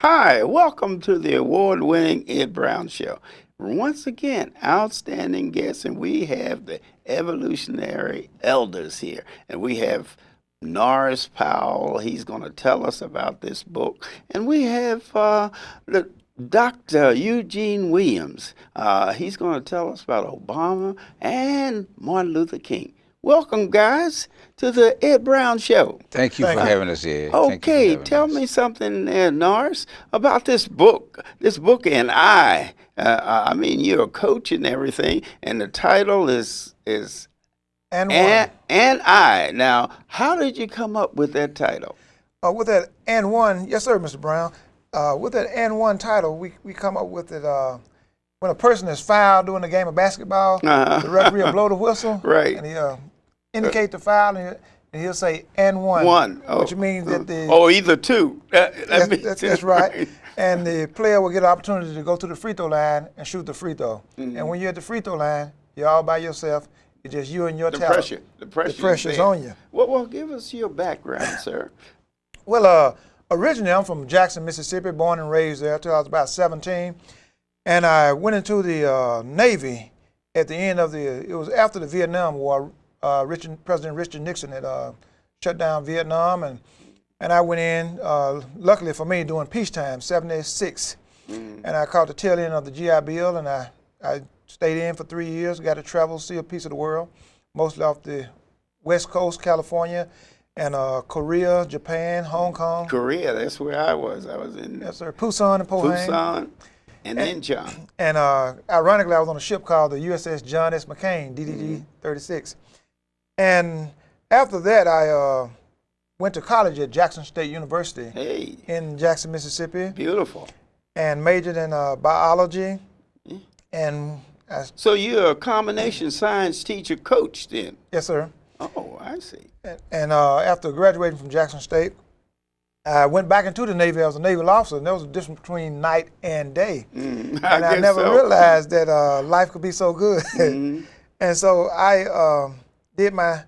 Hi, welcome to the award-winning Ed Brown Show. Once again, outstanding guests, and we have the Evolutionary Elders here. And we have Norris Powell. He's going to tell us about this book. And we have the Dr. Eugene Williams. He's going to tell us about Obama and Martin Luther King. Welcome, guys, to the Ed Brown Show. Thank you for having us, Ed. Okay, tell me something, Norris, about this book. This book, and I mean, you're a coach and everything, and the title is And One. And I. Now, how did you come up with that title? With that And One, yes, sir, Mr. Brown. With that And One title, we come up with it when a person is fouled during a game of basketball, the referee will blow the whistle, Right. and he'll indicate the foul, and he'll say And One. One. Which means that the either two. That's right. And the player will get an opportunity to go to the free throw line and shoot the free throw. Mm-hmm. And when you're at the free throw line, you're all by yourself. It's just you and your talent. The pressure's on you. Well, give us your background, sir. Well, originally I'm from Jackson, Mississippi, born and raised there till I was about 17. And I went into the Navy at the end of it was after the Vietnam War. President Richard Nixon had shut down Vietnam, and I went in, luckily for me, during peacetime, 76. And I caught the tail end of the GI Bill, and I stayed in for 3 years, got to travel, see a piece of the world, mostly off the West Coast, California, and Korea, Japan, Hong Kong. Korea, that's where I was. I was in Yes, sir. Busan and Pohang. Busan and Incheon. And ironically, I was on a ship called the USS John S. McCain, DDG-36. And after that, I went to college at Jackson State University in Jackson, Mississippi. Beautiful. And majored in biology. And so you're a combination science teacher coach then? Yes, sir. Oh, I see. And after graduating from Jackson State, I went back into the Navy as a naval officer, and there was a difference between night and day. I never realized that life could be so good. And so I did my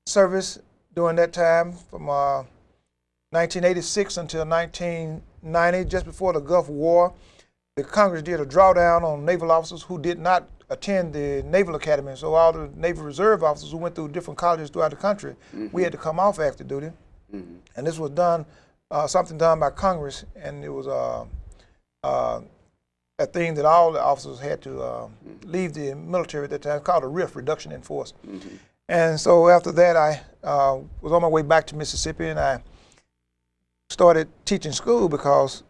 service during that time from 1986 until 1990, just before the Gulf War. The Congress did a drawdown on naval officers who did not attend the Naval Academy. So all the Naval Reserve officers who went through different colleges throughout the country, we had to come off active duty. And this was done, something done by Congress, and it was a thing that all the officers had to leave the military at that time, called a RIF, Reduction in Force. And so after that, I was on my way back to Mississippi, and I started teaching school because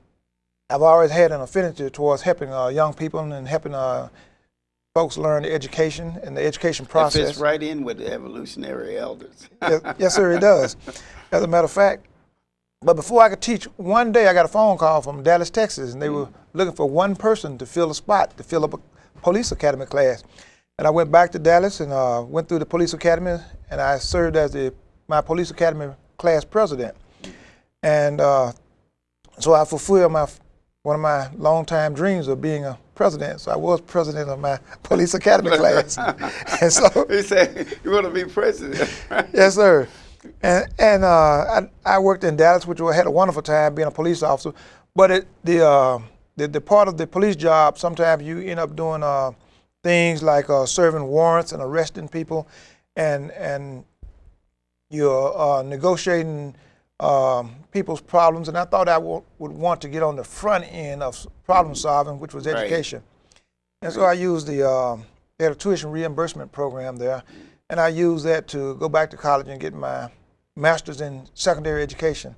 I've always had an affinity towards helping young people and helping folks learn the education and the education process. It fits right in with the Evolutionary Elders. Yes, sir, it does. As a matter of fact, but before I could teach, one day I got a phone call from Dallas, Texas, and they were looking for one person to fill a spot, to fill up a police academy class. And I went back to Dallas and went through the police academy, and I served as my police academy class president. And so I fulfilled one of my longtime dreams of being a president. So I was president of my police academy class. And so he said, "You want to be president?" Right? Yes, sir. And I worked in Dallas, which I had a wonderful time being a police officer. But the part of the police job, sometimes you end up doing things like serving warrants and arresting people, and you're negotiating people's problems. And I thought I would want to get on the front end of problem solving, which was education. And so I used they had a tuition reimbursement program there, and I used that to go back to college and get my master's in secondary education.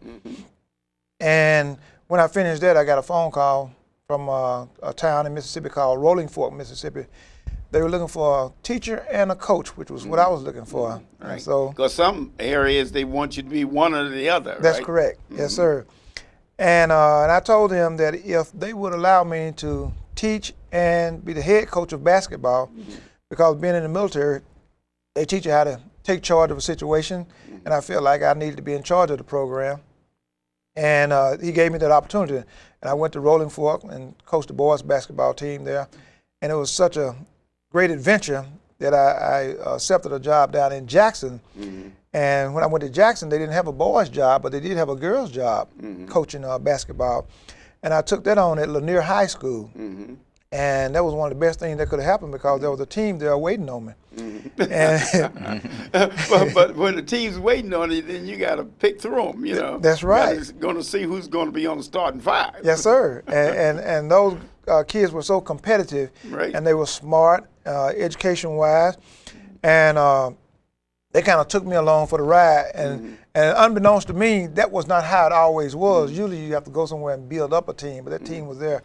And when I finished that, I got a phone call from a town in Mississippi called Rolling Fork, Mississippi. They were looking for a teacher and a coach, which was what I was looking for. Right. So, because some areas they want you to be one or the other. That's right? correct. Yes, sir. And I told them that if they would allow me to teach and be the head coach of basketball, because being in the military, they teach you how to take charge of a situation, and I felt like I needed to be in charge of the program. And he gave me that opportunity. And I went to Rolling Fork and coached the boys basketball team there. And it was such a great adventure that I accepted a job down in Jackson. And when I went to Jackson, they didn't have a boys' job, but they did have a girls' job coaching basketball. And I took that on at Lanier High School. Mm-hmm. And that was one of the best things that could have happened because there was a team there waiting on me. Mm-hmm. but when the team's waiting on you, then you got to pick through them, you know. That's right. You're going to see who's going to be on the starting five. Yes, sir. And those kids were so competitive, Right. and they were smart, education-wise, and they kind of took me along for the ride. And unbeknownst to me, that was not how it always was. Usually you have to go somewhere and build up a team, but that team was there.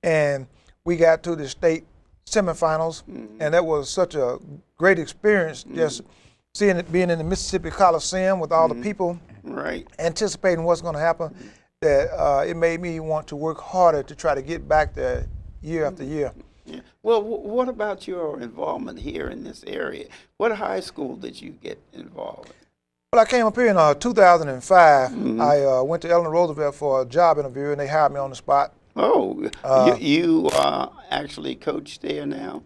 And we got to the state semifinals, and that was such a great experience, just seeing it, being in the Mississippi Coliseum with all the people, Right. anticipating what's going to happen, that it made me want to work harder to try to get back there year after year. Yeah. Well, what about your involvement here in this area? What high school did you get involved in? Well, I came up here in 2005. I went to Eleanor Roosevelt for a job interview, and they hired me on the spot. Oh, you actually coach there now?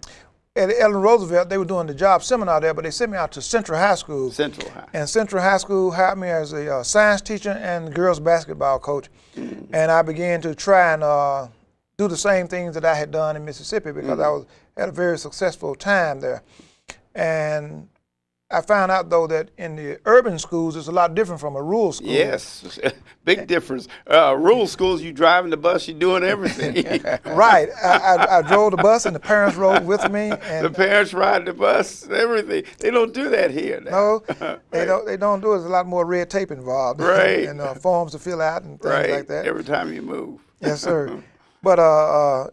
At Eleanor Roosevelt, they were doing the job seminar there, but they sent me out to Central High School. Central High. And Central High School hired me as a science teacher and girls basketball coach. And I began to try and do the same things that I had done in Mississippi because I had a very successful time there. And I found out, though, that in the urban schools, it's a lot different from a rural school. Yes, big difference. Rural schools, you driving the bus, you doing everything. Right. I drove the bus, and the parents rode with me. And the parents ride the bus, everything. They don't do that here now. No, they Right. don't. They don't do it. There's a lot more red tape involved, Right. and forms to fill out and things Right, like that. every time you move. Yes, sir. But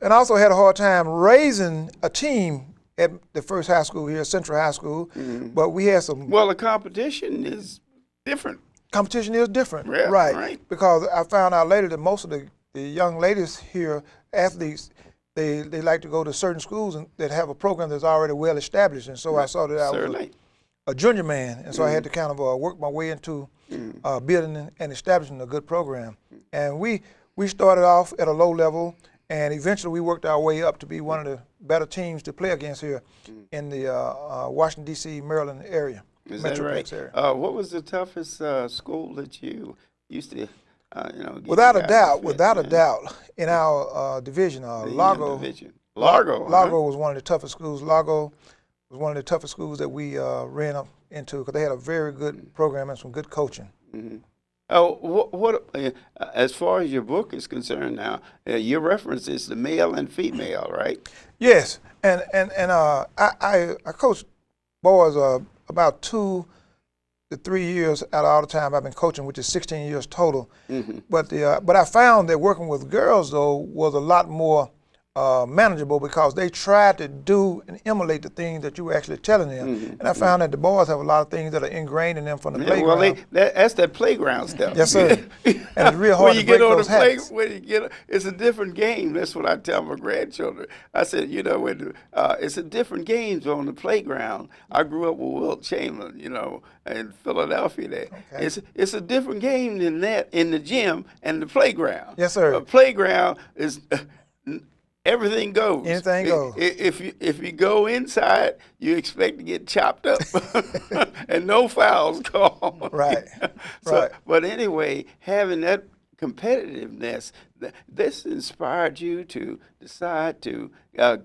and I also had a hard time raising a team at the first high school here, Central High School. But we had some Well, the competition is different. competition is different, Yeah, right? right. Because I found out later that most of the young ladies here, athletes, they like to go to certain schools that have a program that's already well established. And so I saw that I was Certainly. a junior man, and so I had to kind of work my way into building and establishing a good program. And we started off at a low level, and eventually we worked our way up to be one of the better teams to play against here in the Washington, D.C., Maryland area. Is that right? Area. What was the toughest school that you used to, get Without you a guys doubt, to without a fit, doubt, in our division, Largo, division? Largo. Largo was one of the toughest schools. Largo was one of the toughest schools that we ran up into because they had a very good program and some good coaching. Oh, what as far as your book is concerned now, your reference is the male and female, right? Yes, and I coached boys about 2 to 3 years out of all the time I've been coaching, which is 16 years total. But I found that working with girls though was a lot more manageable because they tried to do and emulate the things that you were actually telling them. And I found that the boys have a lot of things that are ingrained in them from the playground. Well, that's that playground stuff. Yes, sir. And it's real hard when to you break get on those the play, habits. when you get, it's a different game. That's what I tell my grandchildren. I said, it's a different game on the playground. I grew up with Wilt Chamberlain, in Philadelphia. There, Okay. it's a different game than that in the gym and the playground. Yes, sir. A playground is. Everything goes. Anything goes. If you go inside, you expect to get chopped up, and no fouls called. Right. Right. But anyway, having that competitiveness, this inspired you to decide to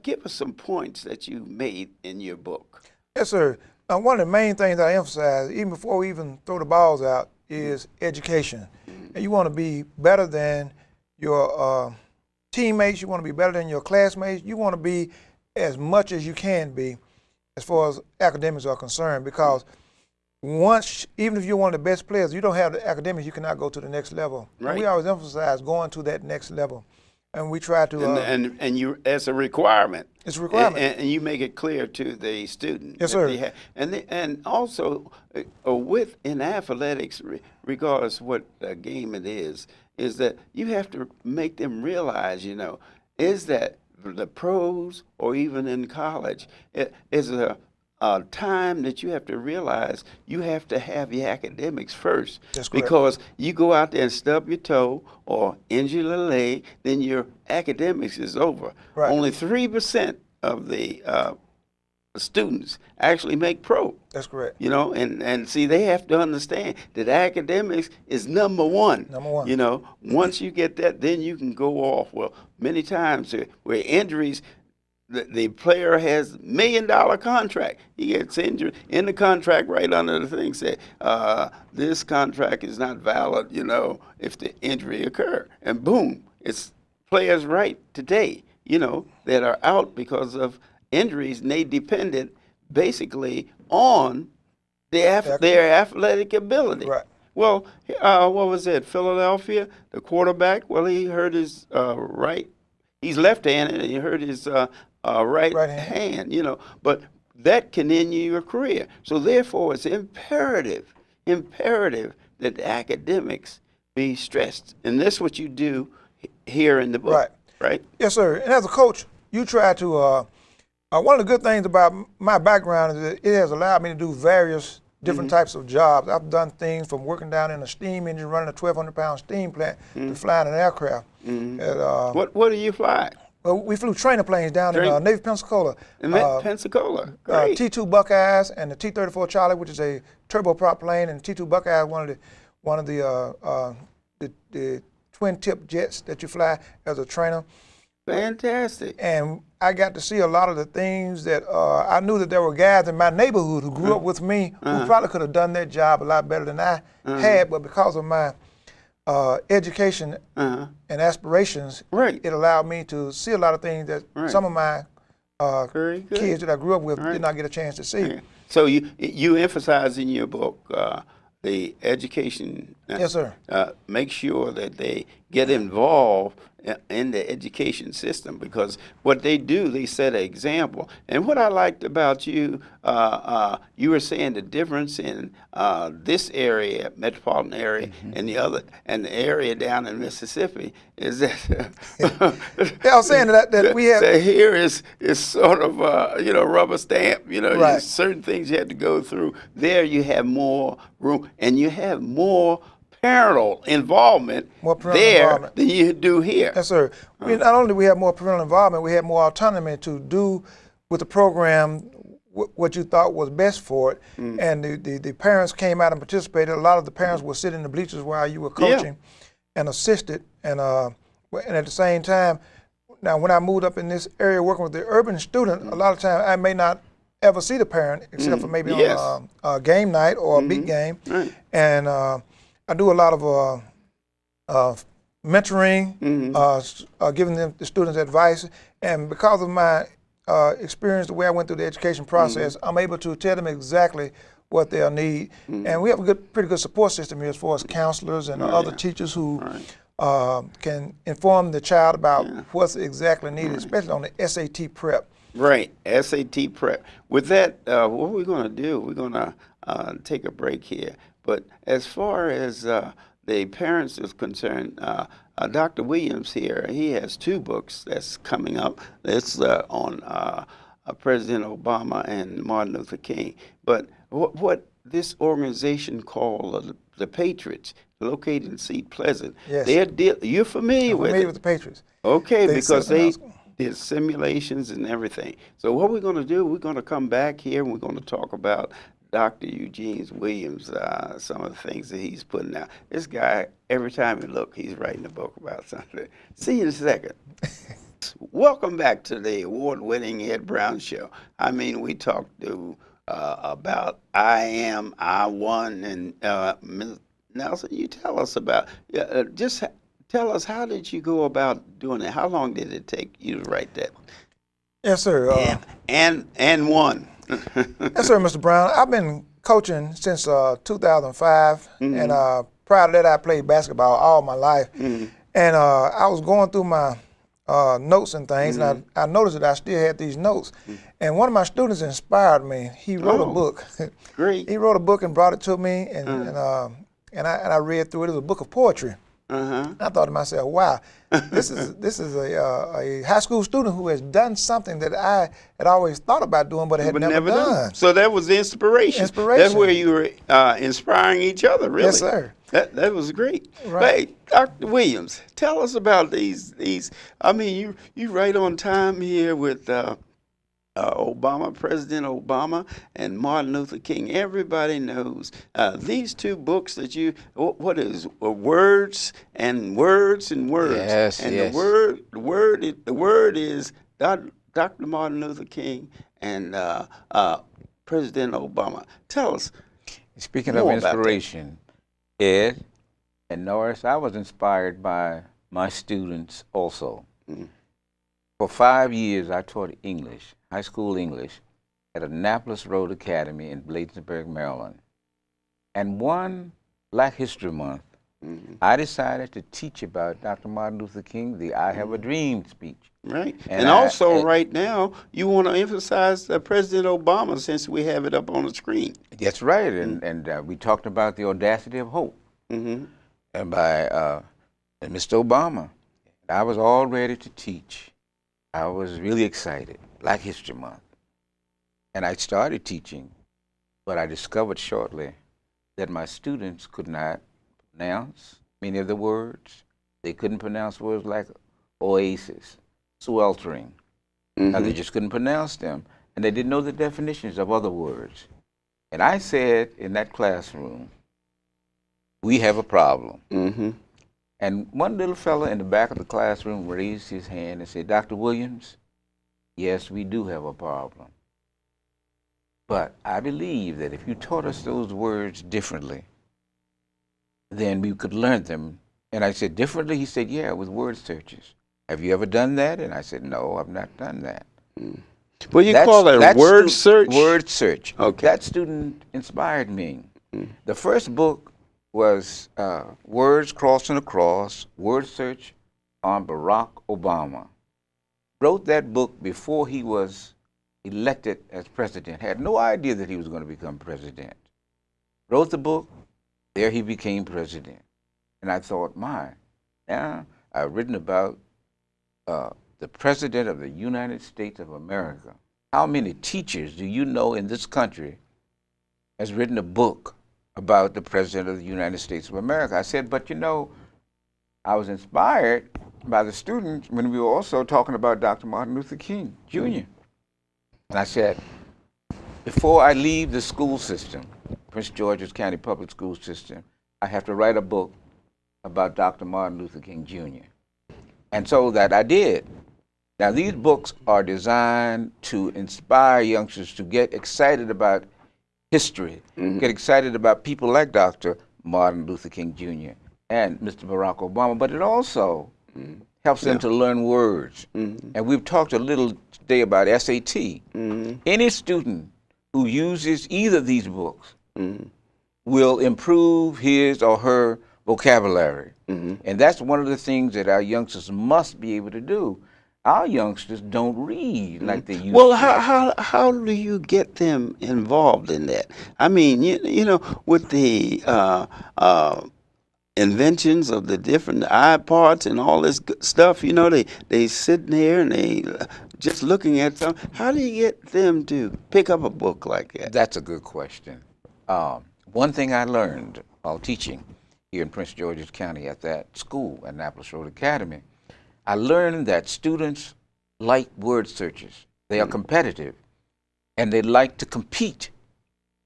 give us some points that you made in your book. Yes, sir. One of the main things I emphasize, even before we even throw the balls out, is education. And you want to be better than your teammates. You want to be better than your classmates. You want to be as much as you can be as far as academics are concerned, because even if you're one of the best players, you don't have the academics, you cannot go to the next level. Right. And we always emphasize going to that next level. And we try to and you, as a requirement. It's a requirement. And you make it clear to the student. Yes, that sir. they have, and also in athletics, regardless what game it is that you have to make them realize, is that the pros or even in college, it is a time that you have to realize you have to have your academics first. That's correct. Because you go out there and stub your toe or injure your leg, then your academics is over. Right. Only 3% of the students actually make pro. That's correct. You know, and see, they have to understand that academics is number one. Number one. You know, once you get that, then you can go off. Well, many times where injuries, the player has $1 million contract. He gets injured in the contract, right under the thing say, this contract is not valid, you know, if the injury occur. And boom, it's players right today, you know, that are out because of injuries, and they depended basically on their athletic ability. Right. Well, what was it? Philadelphia, the quarterback. Well, he hurt his right. He's left-handed, and he hurt his right hand. You know, but that can end your career. So therefore, it's imperative that the academics be stressed, and that's what you do here in the book. Right. Yes, sir. And as a coach, you try to. One of the good things about my background is that it has allowed me to do various different types of jobs. I've done things from working down in a steam engine, running a 1,200-pound steam plant, to flying an aircraft. What do you fly? Well, we flew trainer planes down in Navy, Pensacola. Pensacola, great. T-2 Buckeyes and the T-34 Charlie, which is a turboprop plane, and T-2 Buckeye is one of the twin-tip jets that you fly as a trainer. Fantastic. And I got to see a lot of the things that I knew that there were guys in my neighborhood who grew up with me who probably could have done that job a lot better than I had, but because of my education and aspirations, it allowed me to see a lot of things that some of my kids that I grew up with did not get a chance to see. So you emphasize in your book the education. Yes, sir. Make sure that they get involved in the education system, because what they do, they set an example. And what I liked about you, you were saying the difference in this area, metropolitan area, and the area down in Mississippi is that. I was saying that we have. So here is sort of rubber stamp. You know, certain things you had to go through. There you have more room, and you have more parental involvement than you do here. Yes, sir. Not only do we have more parental involvement, we have more autonomy to do with the program what you thought was best for it. And the parents came out and participated. A lot of the parents would sit in the bleachers while you were coaching and assisted. And at the same time, now when I moved up in this area working with the urban student, a lot of times I may not ever see the parent except for maybe on a game night or a big game. And I do a lot of mentoring, giving the students advice, and because of my experience, the way I went through the education process, I'm able to tell them exactly what they'll need. And we have a pretty good support system here as far as counselors and other teachers who can inform the child about what's exactly needed, especially on the SAT prep. Right, SAT prep. With that, what we're going to do, we're going to take a break here. But as far as the parents is concerned, Dr. Williams here, he has 2 books that's coming up. It's on President Obama and Martin Luther King. But what this organization called the Patriots, located in Seat Pleasant, you're familiar with it? I'm familiar with the Patriots. Okay, because they did simulations and everything. So what we're going to do, we're going to come back here and we're going to talk about Dr. Eugene Williams, some of the things that he's putting out. This guy, every time you look, he's writing a book about something. See you in a second. Welcome back to the award-winning Ed Brown Show. I mean, we talked about I Am, I Won, and Ms. Nelson, you tell us about, just tell us, how did you go about doing it? How long did it take you to write that? Yes, sir. And won. Yes, sir, Mr. Brown. I've been coaching since 2005, and prior to that, I played basketball all my life. And I was going through my notes and things, and I noticed that I still had these notes. And one of my students inspired me. He wrote a book. Great. He wrote a book and brought it to me, and I read through it. It was a book of poetry. I thought to myself, wow, this is a high school student who has done something that I had always thought about doing but had never done. So that was the inspiration. That's where you were inspiring each other, really. Yes, sir. That was great. Right. Hey, Dr. Williams, tell us about these. I mean, you right on time here with Obama, President Obama, and Martin Luther King. Everybody knows these two books that you. What is words and words and words, Yes, and yes. the word is Dr. Martin Luther King and President Obama. Tell us Speaking of more about that. inspiration, Ed and Norris, I was inspired by my students also. Mm. For 5 years, I taught English, high school English, at Annapolis Road Academy in Bladensburg, Maryland. And one Black History Month, I decided to teach about Dr. Martin Luther King, the I Have a Dream speech. Right. And also, right now, you want to emphasize President Obama since we have it up on the screen. That's right. And we talked about the audacity of hope. Mm-hmm. And by Mr. Obama. I was all ready to teach. I was really excited. Black History Month. And I started teaching, but I discovered shortly that my students could not pronounce many of the words. They couldn't pronounce words like oasis, sweltering. Now, they just couldn't pronounce them. And they didn't know the definitions of other words. And I said in that classroom, we have a problem. Mm-hmm. And one little fella in the back of the classroom raised his hand and said, Dr. Williams, yes, we do have a problem. But I believe that if you taught us those words differently, then we could learn them. And I said, differently? He said, yeah, with word searches. Have you ever done that? And I said, no, I've not done that. Well, you call it a word search? Word search. Okay. That student inspired me. The first book was Words Crossing Across, Word Search on Barack Obama. Wrote that book before he was elected as president. Had no idea that he was going to become president. Wrote the book, there he became president. And I thought, now I've written about the President of the United States of America. How many teachers do you know in this country has written a book about the President of the United States of America? I said, but you know, I was inspired by the students when we were also talking about Dr. Martin Luther King, Jr. And I said, before I leave the school system, Prince George's County Public School System, I have to write a book about Dr. Martin Luther King, Jr. And so that I did. Now, these books are designed to inspire youngsters to get excited about history, get excited about people like Dr. Martin Luther King, Jr. and Mr. Barack Obama, but it also helps them to learn words. And we've talked a little today about SAT. Any student who uses either of these books will improve his or her vocabulary. And that's one of the things that our youngsters must be able to do. Our youngsters don't read like they used Well, to. how do you get them involved in that? I mean, you know, with the inventions of the different iPods and all this stuff, you know, they sitting there and they just looking at something. How do you get them to pick up a book like that? That's a good question. One thing I learned while teaching here in Prince George's County at that school, Annapolis Road Academy, I learned that students like word searches. They are competitive, and they like to compete.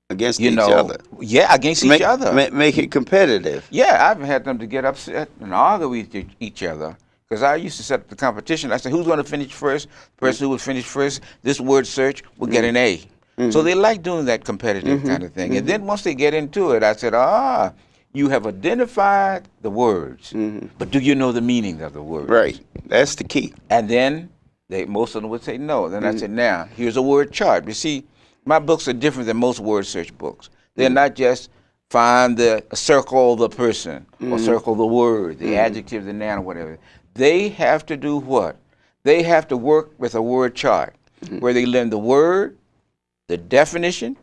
Against each other. Yeah, against each other. Make it competitive. Yeah, I've had them to get upset and argue with each other. Because I used to set up the competition. I said, who's going to finish first? The person who will finish first, this word search, will get an A. So they like doing that competitive kind of thing. And then once they get into it, I said, you have identified the words, but do you know the meaning of the words? Right. That's the key. And then most of them would say no. Then I said, now, here's a word chart. You see, my books are different than most word search books. They're not just circle the person or circle the word, the adjective, the noun, or whatever. They have to do what? They have to work with a word chart where they learn the word, the definition,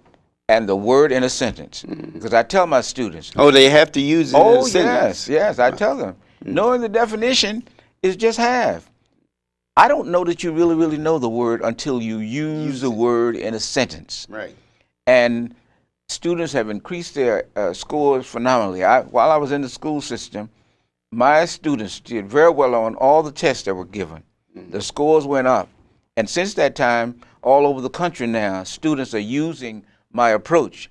and the word in a sentence. Because I tell my students. Oh, they have to use it in a sentence. Yes, I tell them. Knowing the definition is just half. I don't know that you really know the word until you use the word in a sentence. Right. And students have increased their scores phenomenally. While I was in the school system, my students did very well on all the tests that were given. The scores went up. And since that time, all over the country now, students are using my approach.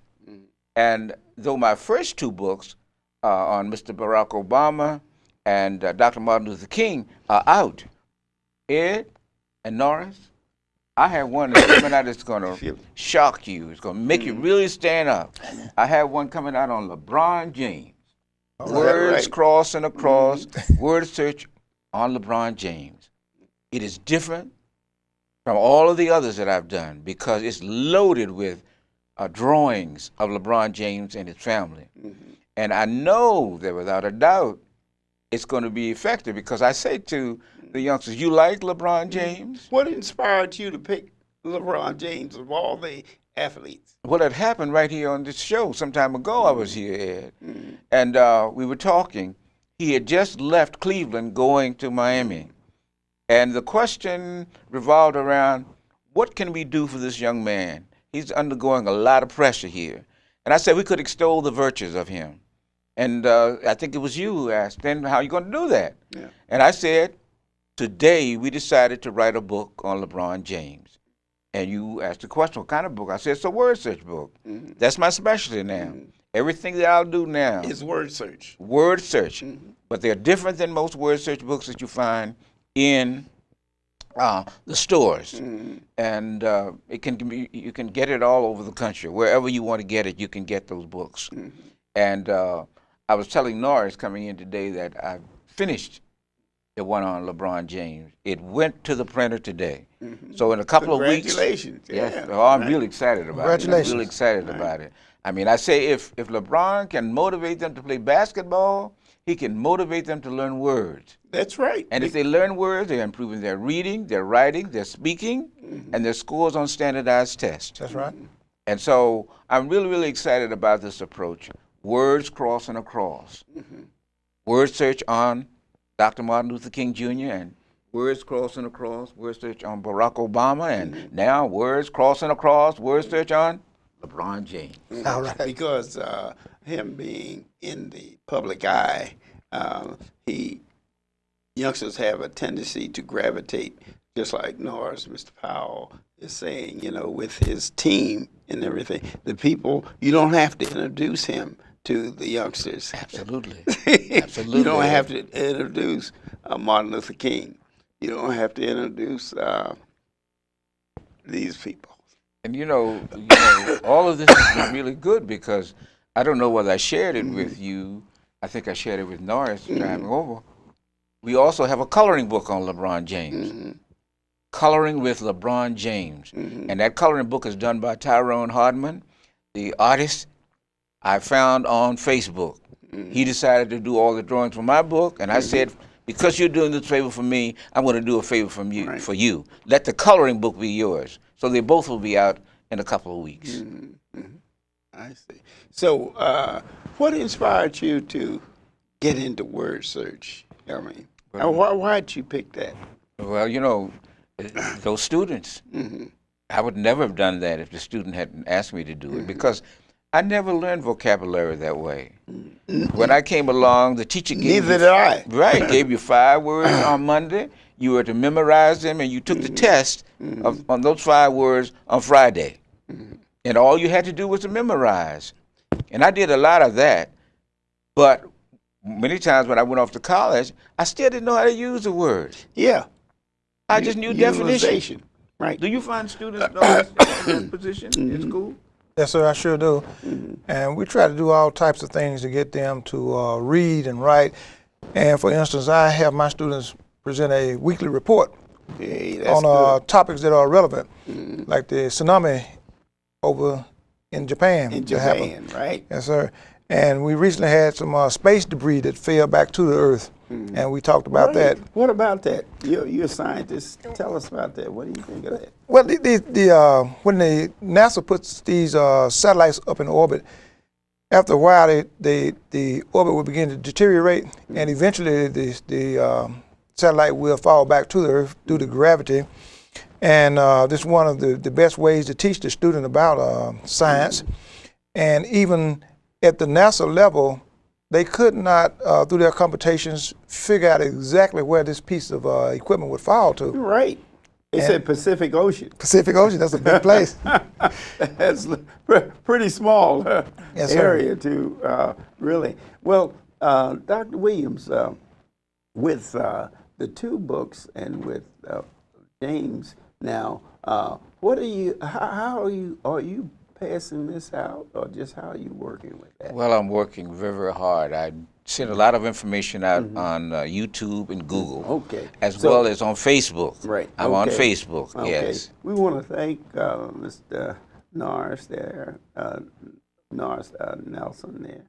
And though my first two books on Mr. Barack Obama and Dr. Martin Luther King are out, Ed and Norris, I have one that's coming out that's going to shock you. It's going to make you really stand up. I have one coming out on LeBron James. Words crossing across, word search on LeBron James. It is different from all of the others that I've done because it's loaded with drawings of LeBron James and his family. And I know that without a doubt, it's going to be effective because I say to the youngsters, you like LeBron James? What inspired you to pick LeBron James of all the athletes? Well, it happened right here on this show. Some time ago I was here, Ed. And we were talking. He had just left Cleveland going to Miami. And the question revolved around, what can we do for this young man? He's undergoing a lot of pressure here. And I said we could extol the virtues of him. And I think it was you who asked, then how are you going to do that? Yeah. And I said, today we decided to write a book on LeBron James. And you asked the question, what kind of book? I said, it's a word search book. That's my specialty now. Everything that I'll do now is word search. Word search. But they're different than most word search books that you find in the stores. And it can be, you can get it all over the country. Wherever you want to get it, you can get those books. And I was telling Norris coming in today that I finished the one on LeBron James. It went to the printer today. So in a couple of weeks. Congratulations. Yes, oh, I'm really excited about it. I'm really excited about it. I mean, I say if LeBron can motivate them to play basketball, he can motivate them to learn words. That's right. And if they learn words, they're improving their reading, their writing, their speaking, and their scores on standardized tests. That's right. And so I'm really, really excited about this approach. Words crossing across. Word search on Dr. Martin Luther King Jr. and words crossing across, word search on Barack Obama, and now words crossing across, word search on LeBron James. All right. Because him being in the public eye, youngsters have a tendency to gravitate, just like Norris, Mr. Powell is saying, you know, with his team and everything. The people, you don't have to introduce him to the youngsters. Absolutely. You don't have to introduce Martin Luther King. You don't have to introduce these people. And you know, all of this has been really good because I don't know whether I shared it with you. I think I shared it with Norris driving over. We also have a coloring book on LeBron James. Coloring with LeBron James. And that coloring book is done by Tyrone Hardman, the artist I found on Facebook. He decided to do all the drawings for my book, and I said, because you're doing this favor for me, I'm going to do a favor for you. Let the coloring book be yours. So they both will be out in a couple of weeks. I see. So what inspired you to get into word search? I mean, why did you pick that? Well, you know, those students, I would never have done that if the student hadn't asked me to do it because I never learned vocabulary that way. When I came along, the teacher gave gave you 5 words on Monday. You were to memorize them, and you took the test on those 5 words on Friday. And all you had to do was to memorize. And I did a lot of that. But many times when I went off to college, I still didn't know how to use the words. Yeah. I just knew definition. Right. Do you find students know that position in school? Yes, sir, I sure do. And we try to do all types of things to get them to read and write. And for instance, I have my students present a weekly report on topics that are relevant, like the tsunami over in Japan. In Japan, right? Yes, sir. And we recently had some space debris that fell back to the Earth, and we talked about that. What about that? You're a scientist. Tell us about that. What do you think of that? Well, when the NASA puts these satellites up in orbit, after a while, the orbit will begin to deteriorate, and eventually the satellite will fall back to the Earth due to gravity. And this is one of the best ways to teach the student about science. And even at the NASA level, they could not, through their computations, figure out exactly where this piece of equipment would fall to. Right. They said Pacific Ocean. Pacific Ocean, that's a big place. That's pretty small Yes, sir. area to really. Well, Dr. Williams, with the two books and with James now, what are you? How are you passing this out, or just how are you working with that? Well, I'm working very, very hard. I send a lot of information out on YouTube and Google, Okay. as So- well as on Facebook. Right. I'm on okay. Facebook. Okay. Yes. We want to thank Mr. Norris there, Norris Nelson there.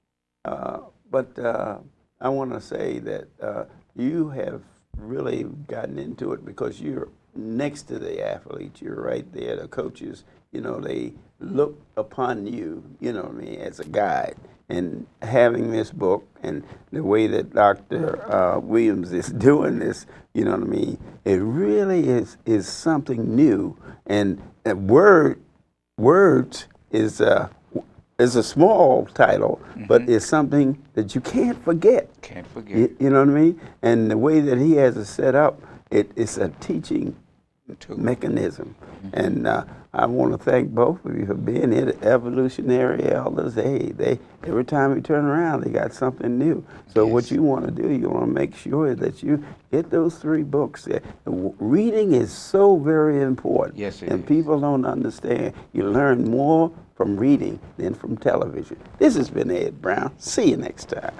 But I want to say that you have really gotten into it because you're next to the athletes. You're right there. The coaches, you know, they look upon you, you know what I mean, as a guide. And having this book and the way that Dr. Williams is doing this, you know what I mean, it really is something new. And words is a small title, but it's something that you can't forget. Can't forget. You know what I mean? And the way that he has it set up, it's a teaching mechanism. And I want to thank both of you for being here. The Evolutionary Elders, they every time we turn around, they got something new. So what you want to do, you want to make sure that you get those three books. Reading is so very important. Yes, it and is. people don't understand. You learn more from reading than from television. This has been Ed Brown. See you next time.